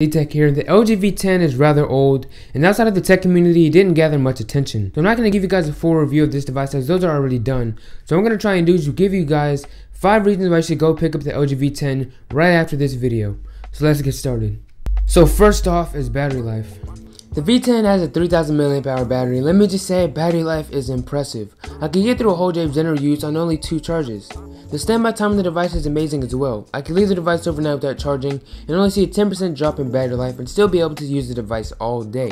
Etech here. The LG V10 is rather old, and outside of the tech community, it didn't gather much attention. So I'm not going to give you guys a full review of this device as those are already done. So what I'm going to try and do is give you guys 5 reasons why you should go pick up the LG V10 right after this video. So let's get started. So first off is battery life. The V10 has a 3000 mAh battery, and let me just say battery life is impressive. I can get through a whole day of general use on only 2 charges. The standby time on the device is amazing as well. I can leave the device overnight without charging and only see a 10% drop in battery life and still be able to use the device all day.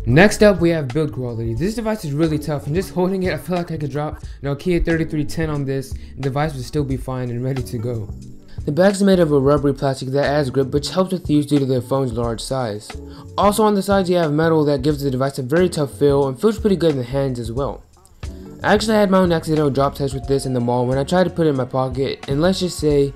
Next up we have build quality. This device is really tough, and just holding it I feel like I could drop an Nokia 3310 on this and the device would still be fine and ready to go. The back is made of a rubbery plastic that adds grip, which helps with use due to the phone's large size. Also on the sides you have metal that gives the device a very tough feel and feels pretty good in the hands as well. I actually had my own accidental drop test with this in the mall when I tried to put it in my pocket, and let's just say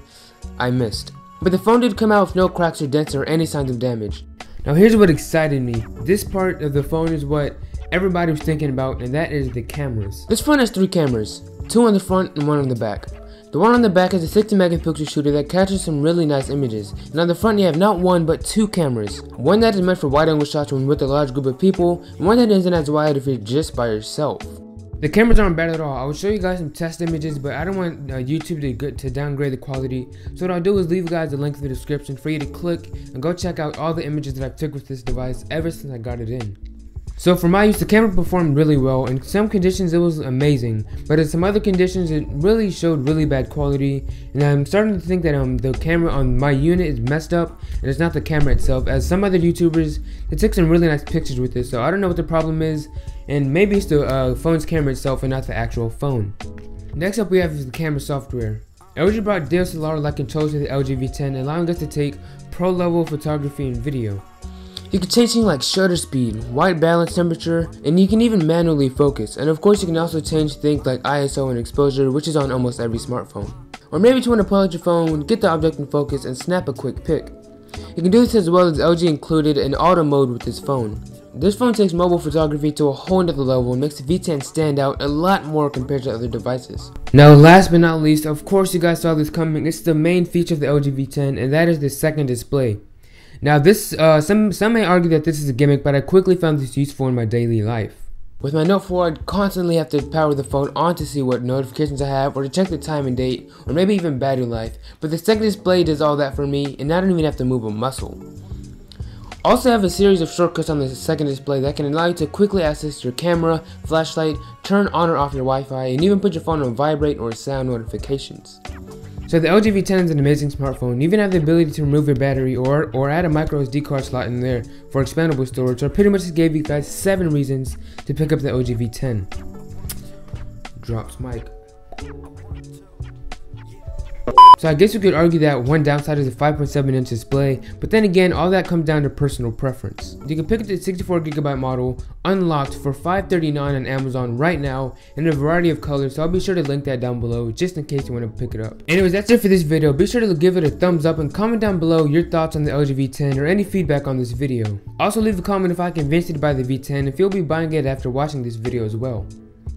I missed. But the phone did come out with no cracks or dents or any signs of damage. Now here's what excited me. This part of the phone is what everybody was thinking about, and that is the cameras. This phone has 3 cameras, 2 on the front and 1 on the back. The one on the back is a 60 megapixel shooter that captures some really nice images, and on the front you have not 1 but 2 cameras. One that is meant for wide angle shots when with a large group of people, and one that isn't as wide if you're just by yourself. The cameras aren't bad at all. I will show you guys some test images, but I don't want YouTube to downgrade the quality, so what I'll do is leave you guys a link in the description for you to click and go check out all the images that I took with this device ever since I got it in. So for my use, the camera performed really well. In some conditions it was amazing, but in some other conditions it really showed really bad quality, and I'm starting to think that the camera on my unit is messed up and it's not the camera itself, as some other YouTubers they took some really nice pictures with this, so I don't know what the problem is, and maybe it's the phone's camera itself and not the actual phone. Next up we have the camera software. LG brought DSLR-like controls to the LG V10, allowing us to take pro-level photography and video. You can change things like shutter speed, white balance temperature, and you can even manually focus. And of course you can also change things like ISO and exposure, which is on almost every smartphone. Or maybe you want to pull out your phone, get the object in focus, and snap a quick pic. You can do this as well as LG included an auto mode with this phone. This phone takes mobile photography to a whole nother level and makes the V10 stand out a lot more compared to other devices. Now last but not least, of course you guys saw this coming, it's the main feature of the LG V10, and that is the second display. Now this, some may argue that this is a gimmick, but I quickly found this useful in my daily life. With my Note 4, I'd constantly have to power the phone on to see what notifications I have, or to check the time and date, or maybe even battery life, but the second display does all that for me, and I don't even have to move a muscle. Also have a series of shortcuts on the second display that can allow you to quickly access your camera, flashlight, turn on or off your Wi-Fi, and even put your phone on vibrate or sound notifications. So the LG V10 is an amazing smartphone. You even have the ability to remove your battery or add a micro SD card slot in there for expandable storage. So I pretty much just gave you guys 7 reasons to pick up the LG V10. Drops mic. So I guess you could argue that one downside is a 5.7-inch display, but then again, all that comes down to personal preference. You can pick up the 64GB model unlocked for $539 on Amazon right now in a variety of colors, so I'll be sure to link that down below just in case you want to pick it up. Anyways, that's it for this video. Be sure to give it a thumbs up and comment down below your thoughts on the LG V10 or any feedback on this video. Also leave a comment if I convinced you to buy the V10, if you'll be buying it after watching this video as well.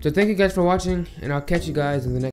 So thank you guys for watching, and I'll catch you guys in the next